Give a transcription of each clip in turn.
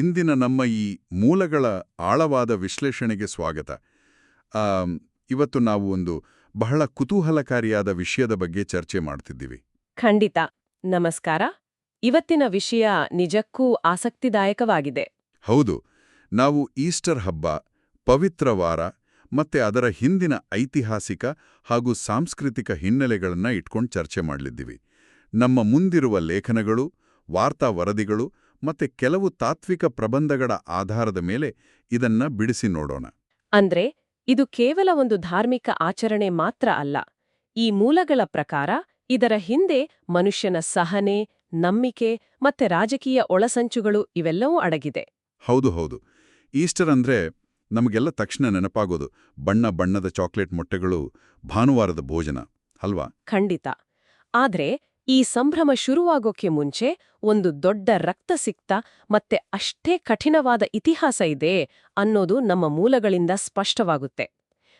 ಇಂದಿನ ನಮ್ಮ ಈ ಮೂಲಗಳ ಆಳವಾದ ವಿಶ್ಲೇಷಣೆಗೆ ಸ್ವಾಗತ. ಇವತ್ತು ನಾವು ಒಂದು ಬಹಳ ಕುತೂಹಲಕಾರಿಯಾದ ವಿಷಯದ ಬಗ್ಗೆ ಚರ್ಚೆ ಮಾಡ್ತಿದ್ದೀವಿ. ಖಂಡಿತ. ನಮಸ್ಕಾರ. ಇವತ್ತಿನ ವಿಷಯ ನಿಜಕ್ಕೂ ಆಸಕ್ತಿದಾಯಕವಾಗಿದೆ. ಹೌದು, ನಾವು ಈಸ್ಟರ್ ಹಬ್ಬ, ಪವಿತ್ರ ವಾರ ಮತ್ತೆ ಅದರ ಹಿಂದಿನ ಐತಿಹಾಸಿಕ ಹಾಗೂ ಸಾಂಸ್ಕೃತಿಕ ಹಿನ್ನೆಲೆಗಳನ್ನ ಇಟ್ಕೊಂಡು ಚರ್ಚೆ ಮಾಡಲಿದ್ದೀವಿ. ನಮ್ಮ ಮುಂದಿರುವ ಲೇಖನಗಳು, ವಾರ್ತಾ ವರದಿಗಳು ಮತ್ತೆ ಕೆಲವು ತಾತ್ವಿಕ ಪ್ರಬಂಧಗಳ ಆಧಾರದ ಮೇಲೆ ಇದನ್ನ ಬಿಡಿಸಿ ನೋಡೋಣ. ಅಂದ್ರೆ ಇದು ಕೇವಲ ಒಂದು ಧಾರ್ಮಿಕ ಆಚರಣೆ ಮಾತ್ರ ಅಲ್ಲ. ಈ ಮೂಲಗಳ ಪ್ರಕಾರ ಇದರ ಹಿಂದೆ ಮನುಷ್ಯನ ಸಹನೆ, ನಂಬಿಕೆ ಮತ್ತೆ ರಾಜಕೀಯ ಒಳಸಂಚುಗಳು ಇವೆಲ್ಲವೂ ಅಡಗಿದೆ. ಹೌದು ಹೌದು. ಈಸ್ಟರ್ ಅಂದ್ರೆ ನಮಗೆಲ್ಲ ತಕ್ಷಣ ನೆನಪಾಗೋದು ಬಣ್ಣ ಬಣ್ಣದ ಚಾಕ್ಲೇಟ್ ಮೊಟ್ಟೆಗಳು, ಭಾನುವಾರದ ಭೋಜನ ಅಲ್ವಾ? ಖಂಡಿತ. ಆದ್ರೆ ಈ ಸಂಭ್ರಮ ಶುರುವಾಗೋಕೆ ಮುಂಚೆ ಒಂದು ದೊಡ್ಡ ರಕ್ತಸಿಕ್ತ ಮತ್ತೆ ಅಷ್ಟೇ ಕಠಿಣವಾದ ಇತಿಹಾಸ ಇದೆ ಅನ್ನೋದು ನಮ್ಮ ಮೂಲಗಳಿಂದ ಸ್ಪಷ್ಟವಾಗುತ್ತೆ.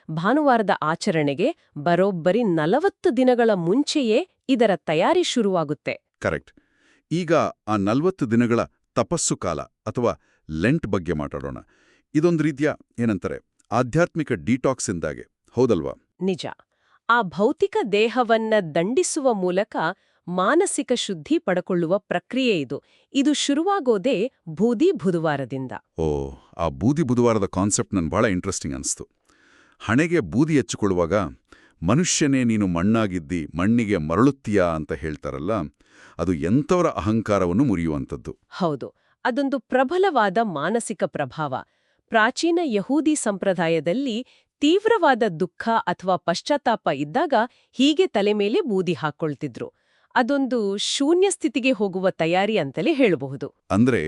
ಭಾನುವಾರದ ಆಚರಣೆಗೆ ಬರೋಬ್ಬರಿ 40 ದಿನಗಳ ಮುಂಚೆಯೇ ಇದರ ತಯಾರಿ ಶುರುವಾಗುತ್ತೆ. ಕರೆಕ್ಟ್. ಈಗ ಆ 40 ದಿನಗಳ ತಪಸ್ಸು ಕಾಲ ಅಥವಾ ಲೆಂಟ್ ಬಗ್ಗೆ ಮಾತಾಡೋಣ. ಇದೊಂದು ರೀತಿಯ ಏನಂತಾರೆ ಆಧ್ಯಾತ್ಮಿಕ ಡಿಟಾಕ್ಸ್ ಇಂದಾಗೆ, ಹೌದಲ್ವಾ? ನಿಜ. ಆ ಭೌತಿಕ ದೇಹವನ್ನ ದಂಡಿಸುವ ಮೂಲಕ ಮಾನಸಿಕ ಶುದ್ಧಿ ಪಡ್ಕೊಳ್ಳುವ ಪ್ರಕ್ರಿಯೆ ಇದು. ಇದು ಶುರುವಾಗೋದೇ ಬೂದಿ ಬುಧವಾರದಿಂದ. ಆ ಬೂದಿ ಬುಧವಾರದ ಕಾನ್ಸೆಪ್ಟ್ ನನ್ ಬಹಳ ಇಂಟ್ರೆಸ್ಟಿಂಗ್ ಅನಿಸ್ತು. ಹಣೆಗೆ ಬೂದಿ ಹಚ್ಚಿಕೊಳ್ಳುವಾಗ ಮನುಷ್ಯನೇ ನೀನು ಮಣ್ಣಾಗಿದ್ದಿ, ಮಣ್ಣಿಗೆ ಮರಳುತ್ತೀಯಾ ಅಂತ ಹೇಳ್ತಾರಲ್ಲ, ಅದು ಎಂಥವರ ಅಹಂಕಾರವನ್ನು ಮುರಿಯುವಂಥದ್ದು. ಹೌದು, ಅದೊಂದು ಪ್ರಬಲವಾದ ಮಾನಸಿಕ ಪ್ರಭಾವ. ಪ್ರಾಚೀನ ಯಹೂದಿ ಸಂಪ್ರದಾಯದಲ್ಲಿ ತೀವ್ರವಾದ ದುಃಖ ಅಥವಾ ಪಶ್ಚಾತ್ತಾಪ ಇದ್ದಾಗ ಹೀಗೆ ತಲೆ ಮೇಲೆ ಬೂದಿ ಹಾಕ್ಕೊಳ್ತಿದ್ರು. ಅದೊಂದು ಶೂನ್ಯ ಸ್ಥಿತಿಗೆ ಹೋಗುವ ತಯಾರಿ ಅಂತಲೇ ಹೇಳಬಹುದು. ಅಂದ್ರೆ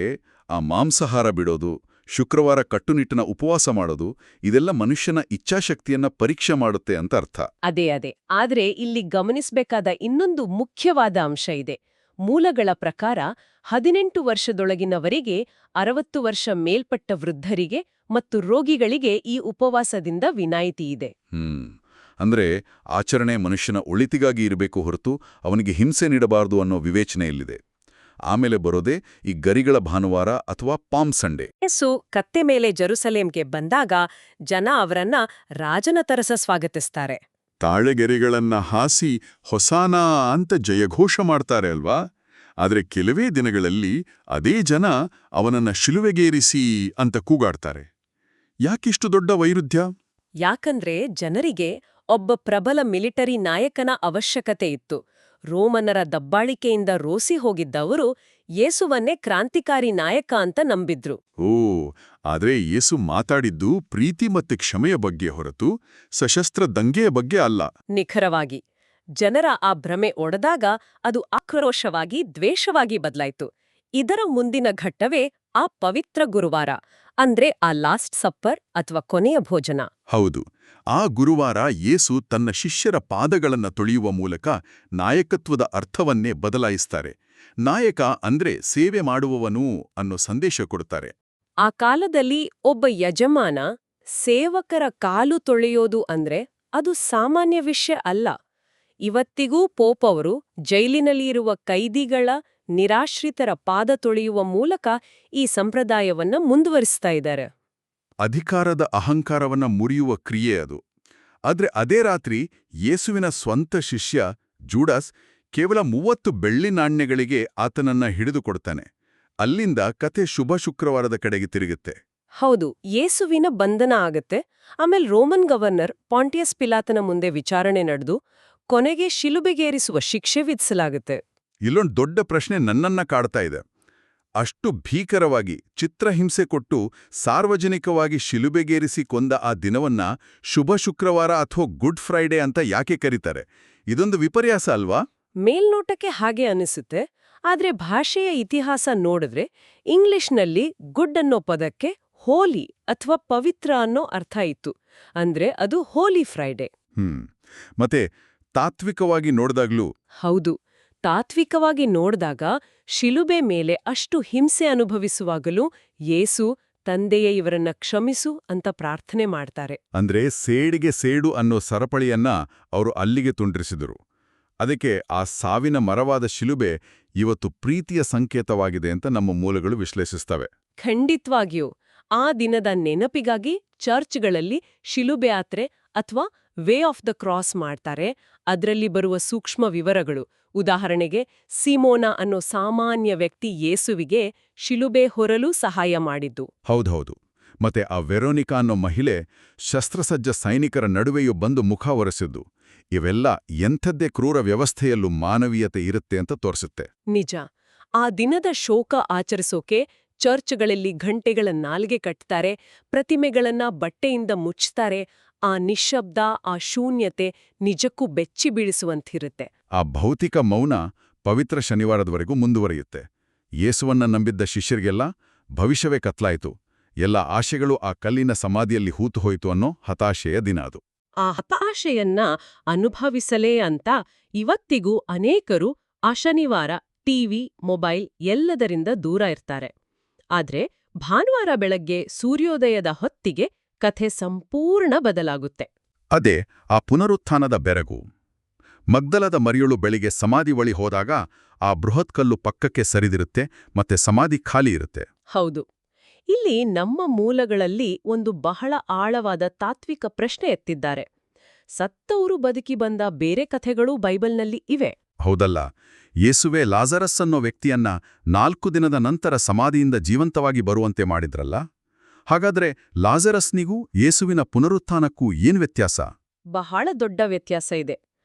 ಆ ಮಾಂಸಾಹಾರ ಬಿಡೋದು, ಶುಕ್ರವಾರ ಕಟ್ಟುನಿಟ್ಟಿನ ಉಪವಾಸ ಮಾಡೋದು, ಇದೆಲ್ಲ ಮನುಷ್ಯನ ಇಚ್ಛಾಶಕ್ತಿಯನ್ನ ಪರೀಕ್ಷೆ ಮಾಡುತ್ತೆ ಅಂತ ಅರ್ಥ. ಅದೇ. ಆದ್ರೆ ಇಲ್ಲಿ ಗಮನಿಸಬೇಕಾದ ಇನ್ನೊಂದು ಮುಖ್ಯವಾದ ಅಂಶ ಇದೆ. ಮೂಲಗಳ ಪ್ರಕಾರ 18 ವರ್ಷದೊಳಗಿನವರಿಗೆ, 60 ವರ್ಷ ಮೇಲ್ಪಟ್ಟ ವೃದ್ಧರಿಗೆ ಮತ್ತು ರೋಗಿಗಳಿಗೆ ಈ ಉಪವಾಸದಿಂದ ವಿನಾಯಿತಿ ಇದೆ. ಅಂದ್ರೆ ಆಚರಣೆ ಮನುಷ್ಯನ ಒಳಿತಿಗಾಗಿ ಇರಬೇಕು ಹೊರತು ಅವನಿಗೆ ಹಿಂಸೆ ನೀಡಬಾರದು ಅನ್ನೋ ವಿವೇಚನೆ ಇಲ್ಲಿದೆ. ಆಮೇಲೆ ಬರೋದೇ ಈ ಗರಿಗಳ ಭಾನುವಾರ ಅಥವಾ ಪಾಮ್ ಸಂಡೇ. ಯೇಸು ಕತ್ತೆ ಮೇಲೆ ಜೆರುಸಲೇಂಗೆ ಬಂದಾಗ ಜನ ಅವರನ್ನ ರಾಜನ ತರಸ ಸ್ವಾಗತಿಸ್ತಾರೆ. ತಾಳೆಗೆರೆಗಳನ್ನ ಹಾಸಿ ಹೊಸಾನಾ ಅಂತ ಜಯಘೋಷ ಮಾಡ್ತಾರೆ ಅಲ್ವಾ? ಆದ್ರೆ ಕೆಲವೇ ದಿನಗಳಲ್ಲಿ ಅದೇ ಜನ ಅವನನ್ನ ಶಿಲುವೆಗೇರಿಸಿ ಅಂತ ಕೂಗಾಡ್ತಾರೆ. ಯಾಕಿಷ್ಟು ದೊಡ್ಡ ವೈರುಧ್ಯ? ಯಾಕಂದ್ರೆ ಜನರಿಗೆ ಒಬ್ಬ ಪ್ರಬಲ ಮಿಲಿಟರಿ ನಾಯಕನ ಅವಶ್ಯಕತೆ ಇತ್ತು. ರೋಮನರ ದಬ್ಬಾಳಿಕೆಯಿಂದ ರೋಸಿ ಹೋಗಿದ್ದವರು ಯೇಸುವನ್ನೇ ಕ್ರಾಂತಿಕಾರಿ ನಾಯಕ ಅಂತ ನಂಬಿದ್ರು. ಆದ್ರೆ ಯೇಸು ಮಾತಾಡಿದ್ದು ಪ್ರೀತಿ ಮತ್ತೆ ಕ್ಷಮೆಯ ಬಗ್ಗೆ ಹೊರತು ಸಶಸ್ತ್ರ ದಂಗೆಯ ಬಗ್ಗೆ ಅಲ್ಲ. ನಿಖರವಾಗಿ. ಜನರ ಆ ಭ್ರಮೆ ಒಡೆದಾಗ ಅದು ಆಕ್ರೋಶವಾಗಿ ದ್ವೇಷವಾಗಿ ಬದಲಾಯ್ತು. ಇದರ ಮುಂದಿನ ಘಟ್ಟವೇ ಆ ಪವಿತ್ರ ಗುರುವಾರ, ಅಂದ್ರೆ ಆ ಲಾಸ್ಟ್ ಸಪ್ಪರ್ ಅಥವಾ ಕೊನೆಯ ಭೋಜನ. ಹೌದು, ಆ ಗುರುವಾರ ಯೇಸು ತನ್ನ ಶಿಷ್ಯರ ಪಾದಗಳನ್ನ ತೊಳೆಯುವ ಮೂಲಕ ನಾಯಕತ್ವದ ಅರ್ಥವನ್ನೇ ಬದಲಾಯಿಸ್ತಾರೆ. ನಾಯಕ ಅಂದ್ರೆ ಸೇವೆ ಮಾಡುವವನು ಅನ್ನೋ ಸಂದೇಶ ಕೊಡ್ತಾರೆ. ಆ ಕಾಲದಲ್ಲಿ ಒಬ್ಬ ಯಜಮಾನ ಸೇವಕರ ಕಾಲು ತೊಳೆಯೋದು ಅಂದ್ರೆ ಅದು ಸಾಮಾನ್ಯ ವಿಷಯ ಅಲ್ಲ. ಇವತ್ತಿಗೂ ಪೋಪ್ ಅವರು ಜೈಲಿನಲ್ಲಿರುವ ಕೈದಿಗಳ, ನಿರಾಶ್ರಿತರ ಪಾದ ತೊಳೆಯುವ ಮೂಲಕ ಈ ಸಂಪ್ರದಾಯವನ್ನ ಮುಂದುವರಿಸ್ತಾ ಇದ್ದಾರೆ. ಅಧಿಕಾರದ ಅಹಂಕಾರವನ್ನ ಮುರಿಯುವ ಕ್ರಿಯೆ ಅದು. ಆದ್ರೆ ಅದೇ ರಾತ್ರಿ ಯೇಸುವಿನ ಸ್ವಂತ ಶಿಷ್ಯ ಜೂಡಾಸ್ ಕೇವಲ 30 ಬೆಳ್ಳಿ ನಾಣ್ಯಗಳಿಗೆ ಆತನನ್ನ ಹಿಡಿದುಕೊಡ್ತಾನೆ. ಅಲ್ಲಿಂದ ಕಥೆ ಶುಭ ಶುಕ್ರವಾರದ ಕಡೆಗೆ ತಿರುಗುತ್ತೆ. ಹೌದು, ಯೇಸುವಿನ ಬಂಧನ ಆಗತ್ತೆ. ಆಮೇಲೆ ರೋಮನ್ ಗವರ್ನರ್ ಪಾಂಟಿಯಸ್ ಪಿಲಾತನ ಮುಂದೆ ವಿಚಾರಣೆ ನಡೆದು ಕೊನೆಗೆ ಶಿಲುಬೆಗೇರಿಸುವ ಶಿಕ್ಷೆ ವಿಧಿಸಲಾಗುತ್ತೆ. ಇಲ್ಲೊಂದು ದೊಡ್ಡ ಪ್ರಶ್ನೆ ನನ್ನನ್ನ ಕಾಡ್ತಾ ಇದೆ. ಅಷ್ಟು ಭೀಕರವಾಗಿ ಚಿತ್ರಹಿಂಸೆ ಕೊಟ್ಟು ಸಾರ್ವಜನಿಕವಾಗಿ ಶಿಲುಬೆಗೇರಿಸಿ ಕೊಂದ ಆ ದಿನವನ್ನ ಶುಭ ಶುಕ್ರವಾರ ಅಥವಾ ಗುಡ್ ಫ್ರೈಡೆ ಅಂತ ಯಾಕೆ ಕರೀತಾರೆ? ಇದೊಂದು ವಿಪರ್ಯಾಸ ಅಲ್ವಾ? ಮೇಲ್ನೋಟಕ್ಕೆ ಹಾಗೆ ಅನಿಸುತ್ತೆ. ಆದ್ರೆ ಭಾಷೆಯ ಇತಿಹಾಸ ನೋಡಿದ್ರೆ ಇಂಗ್ಲಿಷ್ನಲ್ಲಿ ಗುಡ್ ಅನ್ನೋ ಪದಕ್ಕೆ ಹೋಲಿ ಅಥವಾ ಪವಿತ್ರ ಅನ್ನೋ ಅರ್ಥ ಇತ್ತು. ಅಂದ್ರೆ ಅದು ಹೋಲಿ ಫ್ರೈಡೆ. ಮತ್ತೆ ತಾತ್ವಿಕವಾಗಿ ನೋಡಿದಾಗ್ಲೂ ಹೌದು, ತಾತ್ವಿಕವಾಗಿ ನೋಡಿದಾಗ ಶಿಲುಬೆ ಮೇಲೆ ಅಷ್ಟು ಹಿಂಸೆ ಅನುಭವಿಸುವಾಗಲೂ ಯೇಸು ತಂದೆಯೇ ಇವರನ್ನ ಕ್ಷಮಿಸು ಅಂತ ಪ್ರಾರ್ಥನೆ ಮಾಡ್ತಾರೆ. ಅಂದ್ರೆ ಸೇಡಿಗೆ ಸೇಡು ಅನ್ನೋ ಸರಪಳಿಯನ್ನ ಅವರು ಅಲ್ಲಿಗೆ ತುಂಡ್ರಿಸಿದರು. ಅದಕ್ಕೆ ಆ ಸಾವಿನ ಮರವಾದ ಶಿಲುಬೆ ಇವತ್ತು ಪ್ರೀತಿಯ ಸಂಕೇತವಾಗಿದೆ ಅಂತ ನಮ್ಮ ಮೂಲಗಳು ವಿಶ್ಲೇಷಿಸ್ತವೆ. ಖಂಡಿತ್ವಾಗಿಯೂ ಆ ದಿನದ ನೆನಪಿಗಾಗಿ ಚರ್ಚ್ಗಳಲ್ಲಿ ಶಿಲುಬೆ ಯಾತ್ರೆ ಅಥವಾ ವೇ ಆಫ್ ದ ಕ್ರಾಸ್ ಮಾಡ್ತಾರೆ. ಅದರಲ್ಲಿ ಬರುವ ಸೂಕ್ಷ್ಮ ವಿವರಗಳು, ಉದಾಹರಣೆಗೆ ಸಿಮೋನ ಅನ್ನೋ ಸಾಮಾನ್ಯ ವ್ಯಕ್ತಿ ಯೇಸುವಿಗೆ ಶಿಲುಬೆ ಹೊರಲು ಸಹಾಯ ಮಾಡಿದ್ದು. ಹೌದೌದು. ಮತ್ತೆ ಆ ವೆರೋನಿಕಾ ಅನ್ನೋ ಮಹಿಳೆ ಶಸ್ತ್ರಸಜ್ಜ ಸೈನಿಕರ ನಡುವೆಯೂ ಬಂದು ಮುಖ ಒರೆಸಿದ್ದು, ಇವೆಲ್ಲ ಎಂಥದ್ದೇ ಕ್ರೂರ ವ್ಯವಸ್ಥೆಯಲ್ಲೂ ಮಾನವೀಯತೆ ಇರುತ್ತೆ ಅಂತ ತೋರಿಸುತ್ತೆ. ನಿಜ. ಆ ದಿನದ ಶೋಕ ಆಚರಿಸೋಕೆ ಚರ್ಚ್ಗಳಲ್ಲಿ ಘಂಟೆಗಳ ನಾಲ್ಗೆ ಕಟ್ತಾರೆ, ಪ್ರತಿಮೆಗಳನ್ನ ಬಟ್ಟೆಯಿಂದ ಮುಚ್ತಾರೆ. ಆ ನಿಶ್ಶಬ್ದ, ಆ ಶೂನ್ಯತೆ ನಿಜಕ್ಕೂ ಬೆಚ್ಚಿ ಬೀಳಿಸುವಂತಿರುತ್ತೆ. ಆ ಭೌತಿಕ ಮೌನ ಪವಿತ್ರ ಶನಿವಾರದವರೆಗೂ ಮುಂದುವರಿಯುತ್ತೆ. ಯೇಸುವನ್ನ ನಂಬಿದ್ದ ಶಿಷ್ಯರಿಗೆಲ್ಲ ಭವಿಷ್ಯವೇ ಕತ್ಲಾಯಿತು, ಎಲ್ಲ ಆಶೆಗಳು ಆ ಕಲ್ಲಿನ ಸಮಾಧಿಯಲ್ಲಿ ಹೂತುಹೋಯಿತು ಅನ್ನೋ ಹತಾಶೆಯ ದಿನ ಅದು. ಆ ಹತಾಶೆಯನ್ನ ಅನುಭವಿಸಲೇ ಅಂತ ಇವತ್ತಿಗೂ ಅನೇಕರು ಆ ಶನಿವಾರ ಟಿವಿ, ಮೊಬೈಲ್ ಎಲ್ಲದರಿಂದ ದೂರ ಇರ್ತಾರೆ. ಆದ್ರೆ ಭಾನುವಾರ ಬೆಳಗ್ಗೆ ಸೂರ್ಯೋದಯದ ಹೊತ್ತಿಗೆ ಕಥೆ ಸಂಪೂರ್ಣ ಬದಲಾಗುತ್ತೆ. ಅದೇ ಆ ಪುನರುತ್ಥಾನದ ಬೆರಗು. ಮಗ್ದಲದ ಮರಿಯಳು ಬೆಳಿಗ್ಗೆ ಸಮಾಧಿ ಬಳಿ ಹೋದಾಗ ಆ ಬೃಹತ್ ಕಲ್ಲು ಪಕ್ಕಕ್ಕೆ ಸರಿದಿರುತ್ತೆ, ಮತ್ತೆ ಸಮಾಧಿ ಖಾಲಿ ಇರುತ್ತೆ. ಹೌದು. ಇಲ್ಲಿ ನಮ್ಮ ಮೂಲಗಳಲ್ಲಿ ಒಂದು ಬಹಳ ಆಳವಾದ ತಾತ್ವಿಕ ಪ್ರಶ್ನೆ ಎತ್ತಿದ್ದಾರೆ. ಸತ್ತವರು ಬದುಕಿ ಬಂದ ಬೇರೆ ಕಥೆಗಳೂ ಬೈಬಲ್ನಲ್ಲಿ ಇವೆ. ಹೌದಲ್ಲ, ಯೇಸುವೆ ಲಾಜರಸ್ ಅನ್ನೋ ವ್ಯಕ್ತಿಯನ್ನ 4 ದಿನದ ನಂತರ ಸಮಾಧಿಯಿಂದ ಜೀವಂತವಾಗಿ ಬರುವಂತೆ ಮಾಡಿದ್ರಲ್ಲ. ಹಾಗಾದ್ರೆ ಲಾಜರಸ್ನಿಗೂ ಯೇಸುವಿನ ಪುನರುತ್ಥಾನಕ್ಕೂ ಏನ್ ವ್ಯತ್ಯಾಸ? ಬಹಳ ದೊಡ್ಡ ವ್ಯತ್ಯಾಸ ಇದೆ.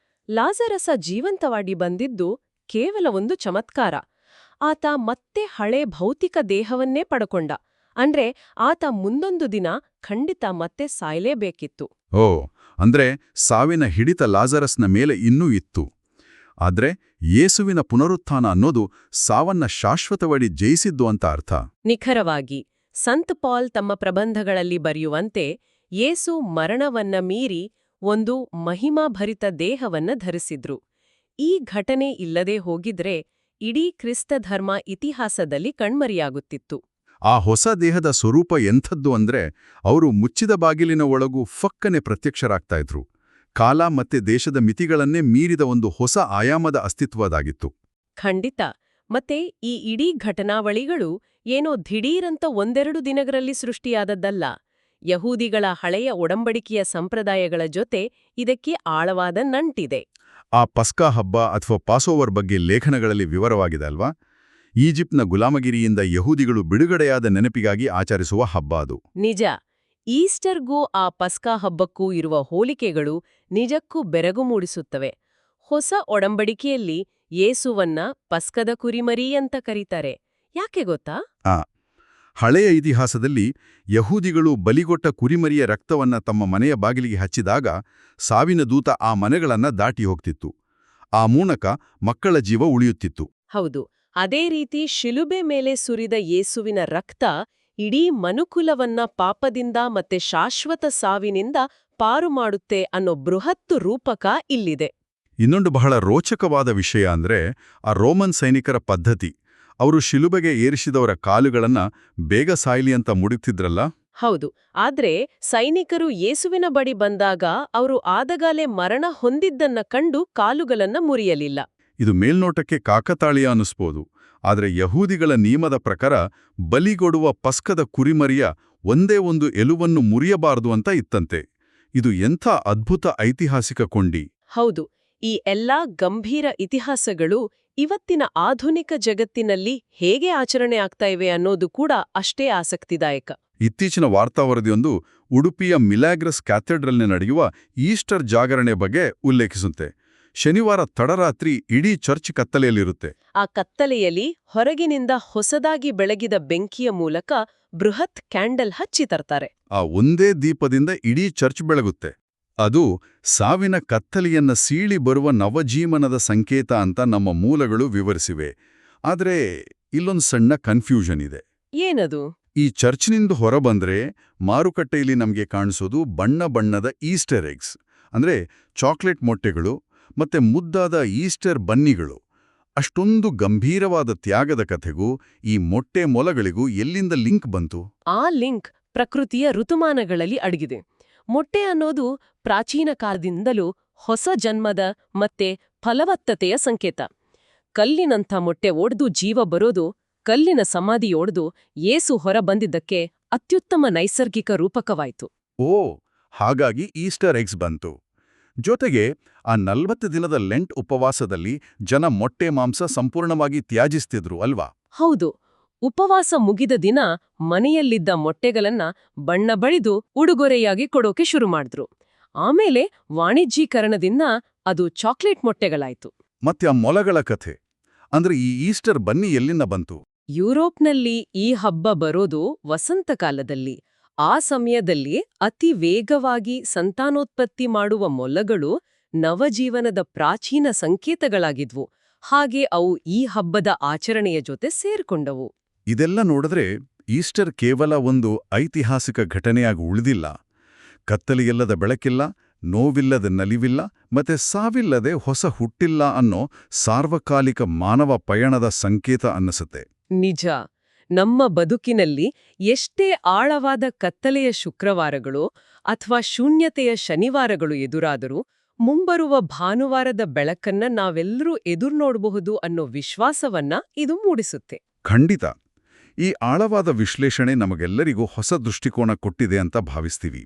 ಲಾಜರಸ ಜೀವಂತವಾಗಿ ಬಂದಿದ್ದು ಕೇವಲ ಒಂದು ಚಮತ್ಕಾರ. ಆತ ಮತ್ತೆ ಹಳೆ ಭೌತಿಕ ದೇಹವನ್ನೇ ಪಡ್ಕೊಂಡ. ಅಂದ್ರೆ ಆತ ಮುಂದೊಂದು ದಿನ ಖಂಡಿತ ಮತ್ತೆ ಸಾಯಲೇಬೇಕಿತ್ತು. ಓ, ಅಂದ್ರೆ ಸಾವಿನ ಹಿಡಿತ ಲಾಜರಸ್ನ ಮೇಲೆ ಇನ್ನೂ ಇತ್ತು. ಆದ್ರೆ ಯೇಸುವಿನ ಪುನರುತ್ಥಾನ ಅನ್ನೋದು ಸಾವನ್ನ ಶಾಶ್ವತವಾಗಿ ಜಯಿಸಿದ್ದು ಅಂತ ಅರ್ಥ. ನಿಖರವಾಗಿ ಸಂತ್ ಪಾಲ್ ತಮ್ಮ ಪ್ರಬಂಧಗಳಲ್ಲಿ ಬರೆಯುವಂತೆ ಯೇಸು ಮರಣವನ್ನ ಮೀರಿ ಒಂದು ಮಹಿಮಾಭರಿತ ದೇಹವನ್ನ ಧರಿಸಿದ್ರು. ಈ ಘಟನೆ ಇಲ್ಲದೆ ಹೋಗಿದ್ರೆ ಇಡೀ ಕ್ರಿಸ್ತ ಧರ್ಮ ಇತಿಹಾಸದಲ್ಲಿ ಕಣ್ಮರೆಯಾಗುತ್ತಿತ್ತು. ಆ ಹೊಸ ದೇಹದ ಸ್ವರೂಪ ಎಂಥದ್ದು ಅಂದ್ರೆ ಅವರು ಮುಚ್ಚಿದ ಬಾಗಿಲಿನ ಒಳಗೂ ಫಕ್ಕನೆ ಪ್ರತ್ಯಕ್ಷರಾಗ್ತಾ ಇದ್ರು. ಕಾಲ ಮತ್ತೆ ದೇಶದ ಮಿತಿಗಳನ್ನೇ ಮೀರಿದ ಒಂದು ಹೊಸ ಆಯಾಮದ ಅಸ್ತಿತ್ವದಾಗಿತ್ತು. ಖಂಡಿತ. ಮತ್ತೆ ಈ ಇಡೀ ಘಟನಾವಳಿಗಳು ಏನೋ ದಿಢೀರಂತ ಒಂದೆರಡು ದಿನಗಳಲ್ಲಿ ಸೃಷ್ಟಿಯಾದದ್ದಲ್ಲ. ಯಹೂದಿಗಳ ಹಳೆಯ ಒಡಂಬಡಿಕೆಯ ಸಂಪ್ರದಾಯಗಳ ಜೊತೆ ಇದಕ್ಕೆ ಆಳವಾದ ನಂಟಿದೆ. ಆ ಪಸ್ಕಾ ಹಬ್ಬ ಅಥವಾ ಪಾಸೋವರ್ ಬಗ್ಗೆ ಲೇಖನಗಳಲ್ಲಿ ವಿವರವಾಗಿದೆ ಅಲ್ವಾ? ಈಜಿಪ್ಟ್ನ ಗುಲಾಮಗಿರಿಯಿಂದ ಯಹೂದಿಗಳು ಬಿಡುಗಡೆಯಾದ ನೆನಪಿಗಾಗಿ ಆಚರಿಸುವ ಹಬ್ಬ ಅದು. ನಿಜ. ಈಸ್ಟರ್ಗೂ ಆ ಪಸ್ಕಾ ಹಬ್ಬಕ್ಕೂ ಇರುವ ಹೋಲಿಕೆಗಳು ನಿಜಕ್ಕೂ ಬೆರಗು ಮೂಡಿಸುತ್ತವೆ. ಹೊಸ ಒಡಂಬಡಿಕೆಯಲ್ಲಿ ಯೇಸುವನ್ನ ಪಸ್ಕದ ಕುರಿಮರಿ ಅಂತ ಕರೀತಾರೆ. ಯಾಕೆ ಗೊತ್ತಾ? ಹಳೆಯ ಇತಿಹಾಸದಲ್ಲಿ ಯಹೂದಿಗಳು ಬಲಿಗೊಟ್ಟ ಕುರಿಮರಿಯ ರಕ್ತವನ್ನ ತಮ್ಮ ಮನೆಯ ಬಾಗಿಲಿಗೆ ಹಚ್ಚಿದಾಗ ಸಾವಿನ ದೂತ ಆ ಮನೆಗಳನ್ನ ದಾಟಿ ಹೋಗ್ತಿತ್ತು. ಆ ಮೂಲಕ ಮಕ್ಕಳ ಜೀವ ಉಳಿಯುತ್ತಿತ್ತು. ಹೌದು. ಅದೇ ರೀತಿ ಶಿಲುಬೆ ಮೇಲೆ ಸುರಿದ ಯೇಸುವಿನ ರಕ್ತ ಇಡೀ ಮನುಕುಲವನ್ನ ಪಾಪದಿಂದ ಮತ್ತೆ ಶಾಶ್ವತ ಸಾವಿನಿಂದ ಪಾರು ಮಾಡುತ್ತೆ ಅನ್ನೋ ಬೃಹತ್ತು ರೂಪಕ ಇಲ್ಲಿದೆ. ಇನ್ನೊಂದು ಬಹಳ ರೋಚಕವಾದ ವಿಷಯ ಅಂದ್ರೆ ಆ ರೋಮನ್ ಸೈನಿಕರ ಪದ್ಧತಿ. ಅವರು ಶಿಲುಬೆಗೆ ಏರಿಸಿದವರ ಕಾಲುಗಳನ್ನ ಬೇಗ ಸಾಯ್ಲಿ ಅಂತ ಮುಡುತ್ತಿದ್ರಲ್ಲ. ಹೌದು. ಆದ್ರೆ ಸೈನಿಕರು ಯೇಸುವಿನ ಬಳಿ ಬಂದಾಗ ಅವರು ಆದಗಾಲೆ ಮರಣ ಹೊಂದಿದ್ದನ್ನ ಕಂಡು ಕಾಲುಗಳನ್ನ ಮುರಿಯಲಿಲ್ಲ. ಇದು ಮೇಲ್ನೋಟಕ್ಕೆ ಕಾಕತಾಳೀಯ ಅನ್ನಿಸ್ಬೋದು. ಆದರೆ ಯಹೂದಿಗಳ ನಿಯಮದ ಪ್ರಕಾರ ಬಲಿಗೊಡುವ ಪಸ್ಕದ ಕುರಿಮರಿಯ ಒಂದೇ ಒಂದು ಎಲುವನ್ನು ಮುರಿಯಬಾರದು ಅಂತ ಇತ್ತಂತೆ. ಇದು ಎಂಥ ಅದ್ಭುತ ಐತಿಹಾಸಿಕ ಕೊಂಡಿ. ಹೌದು. ಈ ಎಲ್ಲಾ ಗಂಭೀರ ಇತಿಹಾಸಗಳು ಇವತ್ತಿನ ಆಧುನಿಕ ಜಗತ್ತಿನಲ್ಲಿ ಹೇಗೆ ಆಚರಣೆ ಆಗ್ತಾ ಇವೆ ಅನ್ನೋದು ಕೂಡ ಅಷ್ಟೇ ಆಸಕ್ತಿದಾಯಕ. ಇತ್ತೀಚಿನ ವಾರ್ತಾವರದಿಯೊಂದು ಉಡುಪಿಯ ಮಿಲಾಗ್ರಸ್ ಕ್ಯಾಥೆಡ್ರಲ್ನಲ್ಲಿ ನಡೆಯುವ ಈಸ್ಟರ್ ಜಾಗರಣೆ ಬಗ್ಗೆ ಉಲ್ಲೇಖಿಸುತ್ತೆ. ಶನಿವಾರ ತಡರಾತ್ರಿ ಇಡೀ ಚರ್ಚ್ ಕತ್ತಲೆಯಲ್ಲಿರುತ್ತೆ. ಆ ಕತ್ತಲೆಯಲ್ಲಿ ಹೊರಗಿನಿಂದ ಹೊಸದಾಗಿ ಬೆಳಗಿದ ಬೆಂಕಿಯ ಮೂಲಕ ಬೃಹತ್ ಕ್ಯಾಂಡಲ್ ಹಚ್ಚಿ ತರ್ತಾರೆ. ಆ ಒಂದೇ ದೀಪದಿಂದ ಇಡೀ ಚರ್ಚ್ ಬೆಳಗುತ್ತೆ. ಅದು ಸಾವಿನ ಕತ್ತಲೆಯನ್ನ ಸೀಳಿ ಬರುವ ನವಜೀವನದ ಸಂಕೇತ ಅಂತ ನಮ್ಮ ಮೂಲಗಳು ವಿವರಿಸಿವೆ. ಆದರೆ ಇಲ್ಲೊಂದು ಸಣ್ಣ ಕನ್ಫ್ಯೂಷನ್ ಇದೆ. ಏನದು? ಈ ಚರ್ಚ್ನಿಂದ ಹೊರಬಂದ್ರೆ ಮಾರುಕಟ್ಟೆಯಲ್ಲಿ ನಮಗೆ ಕಾಣಿಸೋದು ಬಣ್ಣ ಬಣ್ಣದ ಈಸ್ಟರ್ ಎಗ್ಸ್, ಅಂದ್ರೆ ಚಾಕ್ಲೇಟ್ ಮೊಟ್ಟೆಗಳು ಮತ್ತೆ ಮುದ್ದಾದ ಈಸ್ಟರ್ ಬನ್ನಿಗಳು. ಅಷ್ಟೊಂದು ಗಂಭೀರವಾದ ತ್ಯಾಗದ ಕಥೆಗೂ ಈ ಮೊಟ್ಟೆ ಮೊಲಗಳಿಗೂ ಎಲ್ಲಿಂದ ಲಿಂಕ್ ಬಂತು? ಆ ಲಿಂಕ್ ಪ್ರಕೃತಿಯ ಋತುಮಾನಗಳಲ್ಲಿ ಅಡಗಿದೆ. ಮೊಟ್ಟೆ ಅನ್ನೋದು ಪ್ರಾಚೀನ ಕಾಲದಿಂದಲೂ ಹೊಸ ಜನ್ಮದ ಮತ್ತೆ ಫಲವತ್ತತೆಯ ಸಂಕೇತ. ಕಲ್ಲಿನಂಥ ಮೊಟ್ಟೆ ಒಡೆದು ಜೀವ ಬರೋದು ಕಲ್ಲಿನ ಸಮಾಧಿಯೊಡೆದು ಯೇಸು ಹೊರ ಬಂದಿದ್ದಕ್ಕೆ ಅತ್ಯುತ್ತಮ ನೈಸರ್ಗಿಕ ರೂಪಕವಾಯಿತು. ಓ, ಹಾಗಾಗಿ ಈಸ್ಟರ್ ಎಗ್ಸ್ ಬಂತು. ಜೊತೆಗೆ ಆ 40 ದಿನದ ಲೆಂಟ್ ಉಪವಾಸದಲ್ಲಿ ಜನ ಮೊಟ್ಟೆ ಮಾಂಸ ಸಂಪೂರ್ಣವಾಗಿ ತ್ಯಾಜಿಸ್ತಿದ್ರು ಅಲ್ವಾ? ಹೌದು, ಉಪವಾಸ ಮುಗಿದ ದಿನ ಮನೆಯಲ್ಲಿದ್ದ ಮೊಟ್ಟೆಗಳನ್ನ ಬಣ್ಣ ಬಳಿದು ಉಡುಗೊರೆಯಾಗಿ ಕೊಡೋಕೆ ಶುರು ಮಾಡಿದ್ರು. ಆಮೇಲೆ ವಾಣಿಜ್ಯೀಕರಣದಿಂದ ಅದು ಚಾಕ್ಲೇಟ್ ಮೊಟ್ಟೆಗಳಾಯ್ತು. ಮತ್ತೆ ಆ ಮೊಲಗಳ ಕಥೆ ಅಂದ್ರೆ ಈ ಈಸ್ಟರ್ ಬನ್ನಿ ಎಲ್ಲಿಂದ ಬಂತು? ಯುರೋಪ್ನಲ್ಲಿ ಈ ಹಬ್ಬ ಬರೋದು ವಸಂತಕಾಲದಲ್ಲಿ. ಆ ಸಮಯದಲ್ಲಿ ಅತಿ ವೇಗವಾಗಿ ಸಂತಾನೋತ್ಪತ್ತಿ ಮಾಡುವ ಮೊಲಗಳು ನವಜೀವನದ ಪ್ರಾಚೀನ ಸಂಕೇತಗಳಾಗಿದ್ವು. ಹಾಗೆ ಅವು ಈ ಹಬ್ಬದ ಆಚರಣೆಯ ಜೊತೆ ಸೇರ್ಕೊಂಡವು. ಇದೆಲ್ಲ ನೋಡಿದ್ರೆ ಈಸ್ಟರ್ ಕೇವಲ ಒಂದು ಐತಿಹಾಸಿಕ ಘಟನೆಯಾಗಿ ಉಳಿದಿಲ್ಲ. ಕತ್ತಲೆಯಿಲ್ಲದ ಬೆಳಕಿಲ್ಲ, ನೋವಿಲ್ಲದ ನಲಿವಿಲ್ಲ, ಮತ್ತೆ ಸಾವಿಲ್ಲದೆ ಹೊಸ ಹುಟ್ಟಿಲ್ಲ ಅನ್ನೋ ಸಾರ್ವಕಾಲಿಕ ಮಾನವ ಪಯಣದ ಸಂಕೇತ ಅನ್ನಿಸುತ್ತೆ. ನಿಜ, ನಮ್ಮ ಬದುಕಿನಲ್ಲಿ ಎಷ್ಟೇ ಆಳವಾದ ಕತ್ತಲೆಯ ಶುಕ್ರವಾರಗಳು ಅಥವಾ ಶೂನ್ಯತೆಯ ಶನಿವಾರಗಳು ಎದುರಾದರೂ ಮುಂಬರುವ ಭಾನುವಾರದ ಬೆಳಕನ್ನ ನಾವೆಲ್ಲರೂ ಎದುರ್ನೋಡಬಹುದು ಅನ್ನೋ ವಿಶ್ವಾಸವನ್ನ ಇದು ಮೂಡಿಸುತ್ತೆ. ಖಂಡಿತ. ಈ ಆಳವಾದ ವಿಶ್ಲೇಷಣೆ ನಮಗೆಲ್ಲರಿಗೂ ಹೊಸ ದೃಷ್ಟಿಕೋನ ಕೊಟ್ಟಿದೆ ಅಂತ ಭಾವಿಸ್ತೀವಿ.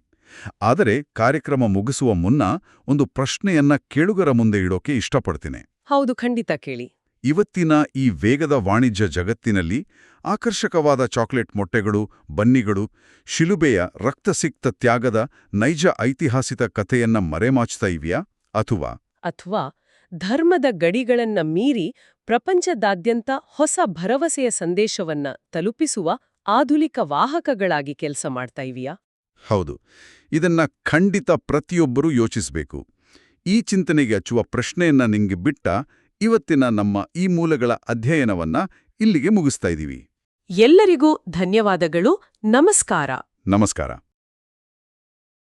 ಆದರೆ ಕಾರ್ಯಕ್ರಮ ಮುಗಿಸುವ ಮುನ್ನ ಒಂದು ಪ್ರಶ್ನೆಯನ್ನ ಕೇಳುಗರ ಮುಂದೆ ಇಡೋಕೆ ಇಷ್ಟಪಡ್ತೀನಿ. ಹೌದು, ಖಂಡಿತ ಕೇಳಿ. ಇವತ್ತಿನ ಈ ವೇಗದ ವಾಣಿಜ್ಯ ಜಗತ್ತಿನಲ್ಲಿ ಆಕರ್ಷಕವಾದ ಚಾಕ್ಲೇಟ್ ಮೊಟ್ಟೆಗಳು, ಬನ್ನಿಗಳು, ಶಿಲುಬೆಯ ರಕ್ತಸಿಕ್ತ ತ್ಯಾಗದ ನೈಜ ಐತಿಹಾಸಿಕ ಕಥೆಯನ್ನ ಮರೆಮಾಚ್ತಾ ಇವ್ಯಾ? ಅಥವಾ ಧರ್ಮದ ಗಡಿಗಳನ್ನ ಮೀರಿ ಪ್ರಪಂಚದಾದ್ಯಂತ ಹೊಸ ಭರವಸೆಯ ಸಂದೇಶವನ್ನ ತಲುಪಿಸುವ ಆಧುನಿಕ ವಾಹಕಗಳಾಗಿ ಕೆಲಸ ಮಾಡ್ತಾ ಇವಿಯಾ? ಹೌದು, ಇದನ್ನ ಖಂಡಿತ ಪ್ರತಿಯೊಬ್ಬರೂ ಯೋಚಿಸಬೇಕು. ಈ ಚಿಂತನೆಗೆ ಹಚ್ಚುವ ಪ್ರಶ್ನೆಯನ್ನ ನಿಂಗೆ ಬಿಟ್ಟ ಇವತ್ತಿನ ನಮ್ಮ ಈ ಮೂಲಗಳ ಅಧ್ಯಯನವನ್ನ ಇಲ್ಲಿಗೆ ಮುಗಿಸ್ತಾ ಇದ್ದೀವಿ. ಎಲ್ಲರಿಗೂ ಧನ್ಯವಾದಗಳು. ನಮಸ್ಕಾರ. ನಮಸ್ಕಾರ.